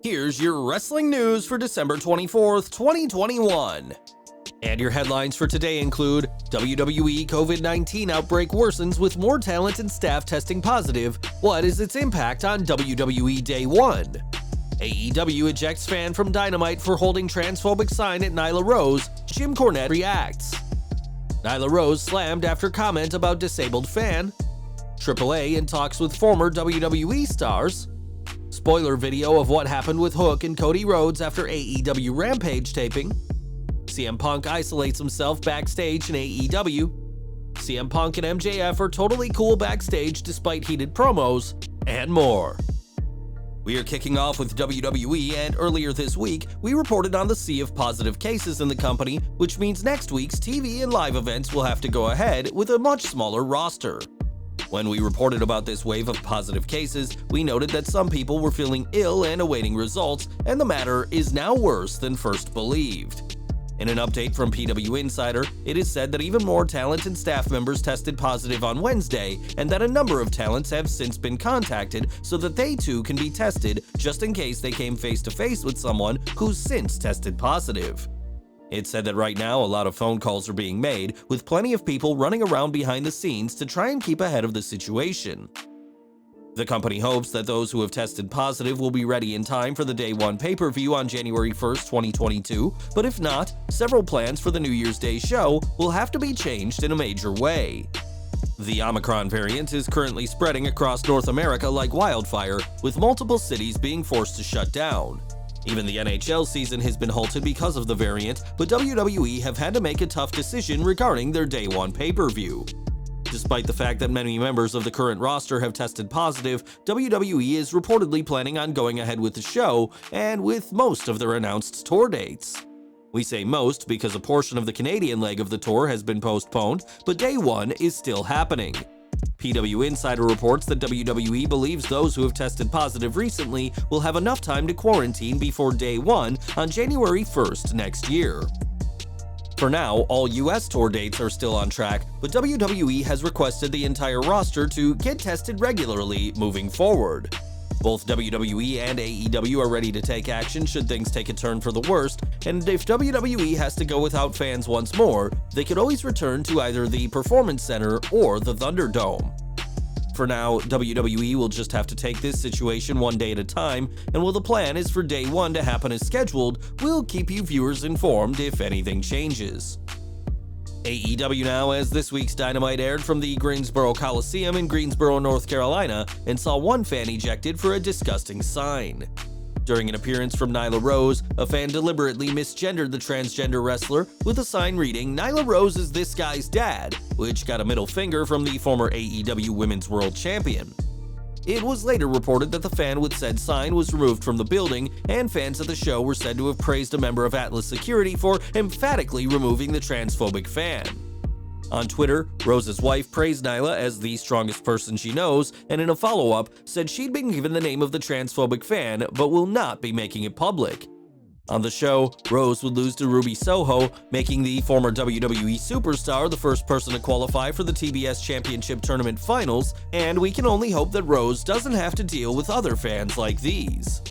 Here's your wrestling news for December 24th, 2021. And your headlines for today include WWE COVID-19 outbreak worsens with more talent and staff testing positive. What is its impact on WWE Day 1? AEW ejects fan from Dynamite for holding transphobic sign at Nyla Rose. Jim Cornette reacts. Nyla Rose slammed after comment about disabled fan. AAA in talks with former WWE stars. Spoiler video of what happened with Hook and Cody Rhodes after AEW Rampage taping. CM Punk isolates himself backstage in AEW. CM Punk and MJF are totally cool backstage despite heated promos, and more. We are kicking off with WWE, and earlier this week, we reported on the sea of positive cases in the company, which means next week's TV and live events will have to go ahead with a much smaller roster. When we reported about this wave of positive cases, we noted that some people were feeling ill and awaiting results, and the matter is now worse than first believed. In an update from PW Insider, it is said that even more talent and staff members tested positive on Wednesday, and that a number of talents have since been contacted so that they too can be tested just in case they came face to face with someone who's since tested positive. It said that right now a lot of phone calls are being made, with plenty of people running around behind the scenes to try and keep ahead of the situation. The company hopes that those who have tested positive will be ready in time for the Day 1 pay-per-view on January 1st, 2022, but if not, several plans for the New Year's Day show will have to be changed in a major way. The Omicron variant is currently spreading across North America like wildfire, with multiple cities being forced to shut down. Even the NHL season has been halted because of the variant, but WWE have had to make a tough decision regarding their Day 1 pay-per-view. Despite the fact that many members of the current roster have tested positive, WWE is reportedly planning on going ahead with the show and with most of their announced tour dates. We say most because a portion of the Canadian leg of the tour has been postponed, but Day 1 is still happening. PW Insider reports that WWE believes those who have tested positive recently will have enough time to quarantine before Day 1 on January 1st next year. For now, all US tour dates are still on track, but WWE has requested the entire roster to get tested regularly moving forward. Both WWE and AEW are ready to take action should things take a turn for the worst, and if WWE has to go without fans once more, they could always return to either the Performance Center or the Thunderdome. For now, WWE will just have to take this situation one day at a time, and while the plan is for Day 1 to happen as scheduled, we'll keep you viewers informed if anything changes. AEW now, as this week's Dynamite aired from the Greensboro Coliseum in Greensboro, North Carolina, and saw one fan ejected for a disgusting sign. During an appearance from Nyla Rose, a fan deliberately misgendered the transgender wrestler with a sign reading, "Nyla Rose is this guy's dad," which got a middle finger from the former AEW Women's World Champion. It was later reported that the fan with said sign was removed from the building, and fans at the show were said to have praised a member of Atlas Security for emphatically removing the transphobic fan. On Twitter, Rose's wife praised Nyla as the strongest person she knows, and in a follow-up, said she'd been given the name of the transphobic fan, but will not be making it public. On the show, Rose would lose to Ruby Soho, making the former WWE superstar the first person to qualify for the TBS Championship Tournament Finals, and we can only hope that Rose doesn't have to deal with other fans like these.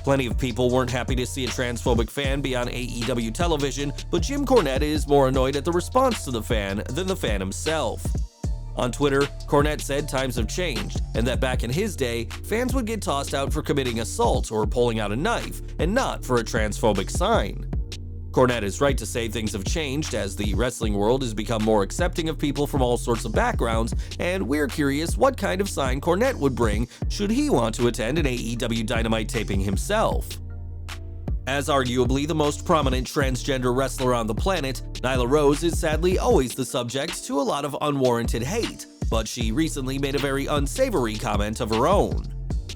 Plenty of people weren't happy to see a transphobic fan be on AEW television, but Jim Cornette is more annoyed at the response to the fan than the fan himself. On Twitter, Cornette said times have changed, and that back in his day, fans would get tossed out for committing assault or pulling out a knife, and not for a transphobic sign. Cornette is right to say things have changed as the wrestling world has become more accepting of people from all sorts of backgrounds, and we're curious what kind of sign Cornette would bring should he want to attend an AEW Dynamite taping himself. As arguably the most prominent transgender wrestler on the planet, Nyla Rose is sadly always the subject to a lot of unwarranted hate, but she recently made a very unsavory comment of her own.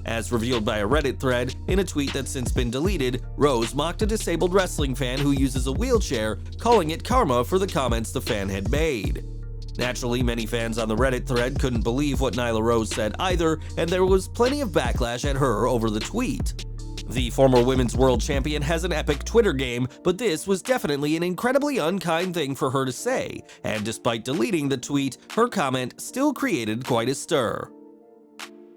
As revealed by a Reddit thread, in a tweet that's since been deleted, Rose mocked a disabled wrestling fan who uses a wheelchair, calling it karma for the comments the fan had made. Naturally, many fans on the Reddit thread couldn't believe what Nyla Rose said either, and there was plenty of backlash at her over the tweet. The former Women's World Champion has an epic Twitter game, but this was definitely an incredibly unkind thing for her to say, and despite deleting the tweet, her comment still created quite a stir.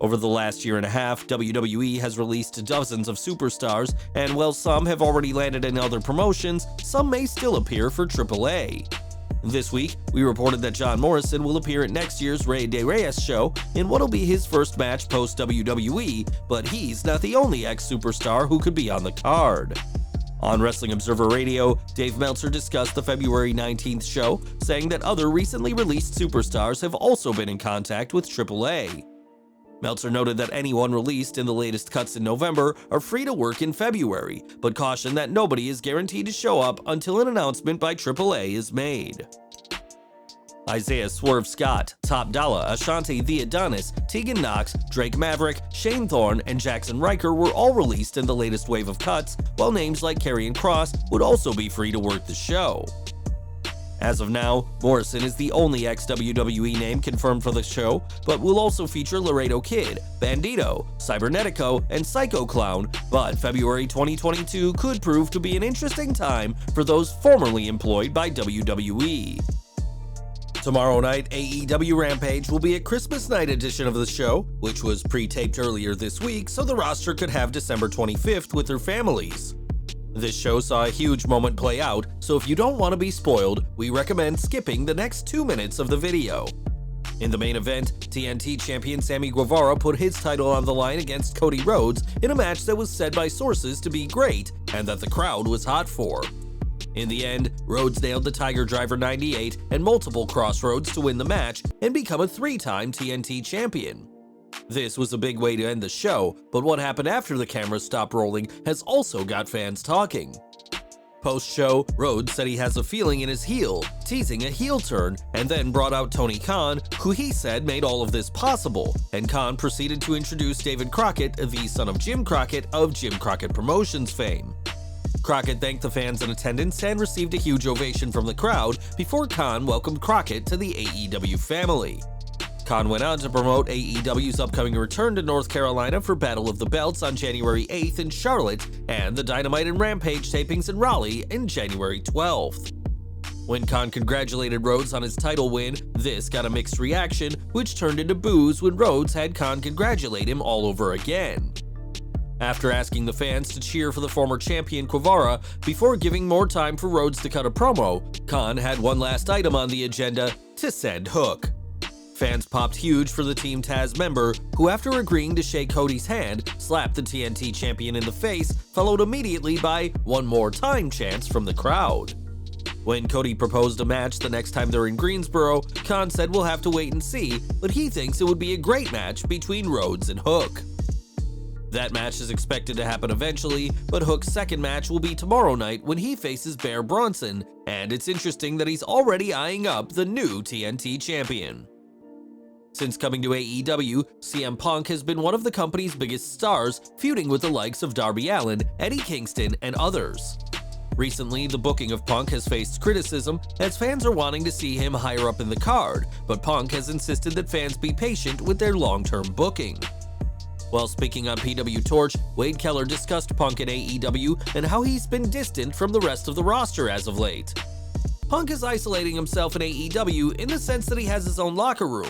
Over the last year and a half, WWE has released dozens of superstars, and while some have already landed in other promotions, some may still appear for AAA. This week, we reported that John Morrison will appear at next year's Rey de Reyes show in what'll be his first match post-WWE, but he's not the only ex-superstar who could be on the card. On Wrestling Observer Radio, Dave Meltzer discussed the February 19th show, saying that other recently released superstars have also been in contact with AAA. Meltzer noted that anyone released in the latest cuts in November are free to work in February, but cautioned that nobody is guaranteed to show up until an announcement by AAA is made. Isaiah Swerve Scott, Top Dollar, Ashanti the Adonis, Tegan Knox, Drake Maverick, Shane Thorne, and Jackson Riker were all released in the latest wave of cuts, while names like Karrion Kross would also be free to work the show. As of now, Morrison is the only ex-WWE name confirmed for the show, but will also feature Laredo Kid, Bandito, Cybernetico, and Psycho Clown, but February 2022 could prove to be an interesting time for those formerly employed by WWE. Tomorrow night, AEW Rampage will be a Christmas night edition of the show, which was pre-taped earlier this week so the roster could have December 25th with their families. This show saw a huge moment play out, so if you don't want to be spoiled, we recommend skipping the next 2 minutes of the video. In the main event, TNT champion Sammy Guevara put his title on the line against Cody Rhodes in a match that was said by sources to be great and that the crowd was hot for. In the end, Rhodes nailed the Tiger Driver 98 and multiple crossroads to win the match and become a 3-time TNT champion. This was a big way to end the show, but what happened after the cameras stopped rolling has also got fans talking. Post-show, Rhodes said he has a feeling in his heel, teasing a heel turn, and then brought out Tony Khan, who he said made all of this possible, and Khan proceeded to introduce David Crockett, the son of Jim Crockett of Jim Crockett Promotions fame. Crockett thanked the fans in attendance and received a huge ovation from the crowd before Khan welcomed Crockett to the AEW family. Khan went on to promote AEW's upcoming return to North Carolina for Battle of the Belts on January 8th in Charlotte and the Dynamite and Rampage tapings in Raleigh in January 12th. When Khan congratulated Rhodes on his title win, this got a mixed reaction, which turned into boos when Rhodes had Khan congratulate him all over again. After asking the fans to cheer for the former champion Guevara before giving more time for Rhodes to cut a promo, Khan had one last item on the agenda: to send Hook. Fans popped huge for the Team Taz member, who after agreeing to shake Cody's hand, slapped the TNT champion in the face, followed immediately by "one more time" chants from the crowd. When Cody proposed a match the next time they're in Greensboro, Khan said we'll have to wait and see, but he thinks it would be a great match between Rhodes and Hook. That match is expected to happen eventually, but Hook's second match will be tomorrow night when he faces Bear Bronson, and it's interesting that he's already eyeing up the new TNT champion. Since coming to AEW, CM Punk has been one of the company's biggest stars, feuding with the likes of Darby Allin, Eddie Kingston, and others. Recently, the booking of Punk has faced criticism, as fans are wanting to see him higher up in the card, but Punk has insisted that fans be patient with their long-term booking. While speaking on PW Torch, Wade Keller discussed Punk at AEW and how he's been distant from the rest of the roster as of late. Punk is isolating himself in AEW in the sense that he has his own locker room.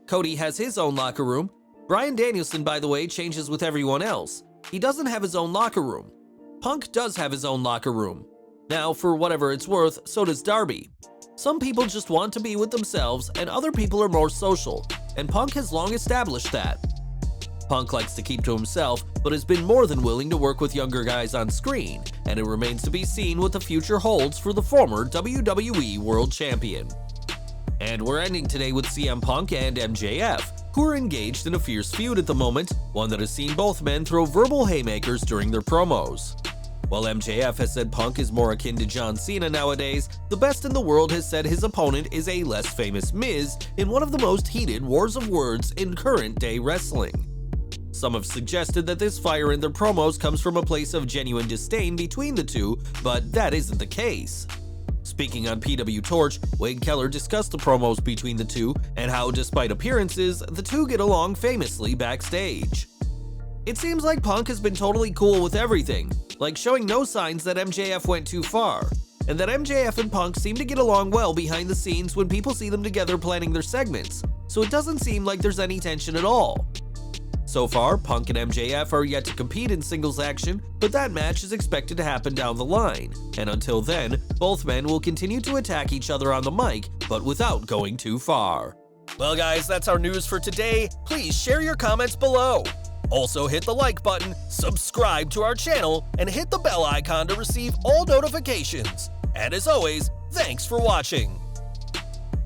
Cody has his own locker room. Bryan Danielson, by the way, changes with everyone else. He doesn't have his own locker room. Punk does have his own locker room. Now, for whatever it's worth, so does Darby. Some people just want to be with themselves, and other people are more social, and Punk has long established that. Punk likes to keep to himself, but has been more than willing to work with younger guys on screen, and it remains to be seen what the future holds for the former WWE World Champion. And we're ending today with CM Punk and MJF, who are engaged in a fierce feud at the moment, one that has seen both men throw verbal haymakers during their promos. While MJF has said Punk is more akin to John Cena nowadays, the best in the world has said his opponent is a less famous Miz in one of the most heated wars of words in current-day wrestling. Some have suggested that this fire in their promos comes from a place of genuine disdain between the two, but that isn't the case. Speaking on PW Torch, Wade Keller discussed the promos between the two and how, despite appearances, the two get along famously backstage. It seems like Punk has been totally cool with everything, like showing no signs that MJF went too far, and that MJF and Punk seem to get along well behind the scenes when people see them together planning their segments, so it doesn't seem like there's any tension at all. So far, Punk and MJF are yet to compete in singles action, but that match is expected to happen down the line, and until then, both men will continue to attack each other on the mic, but without going too far. Well guys, that's our news for today. Please share your comments below. Also hit the like button, subscribe to our channel, and hit the bell icon to receive all notifications. And as always, thanks for watching.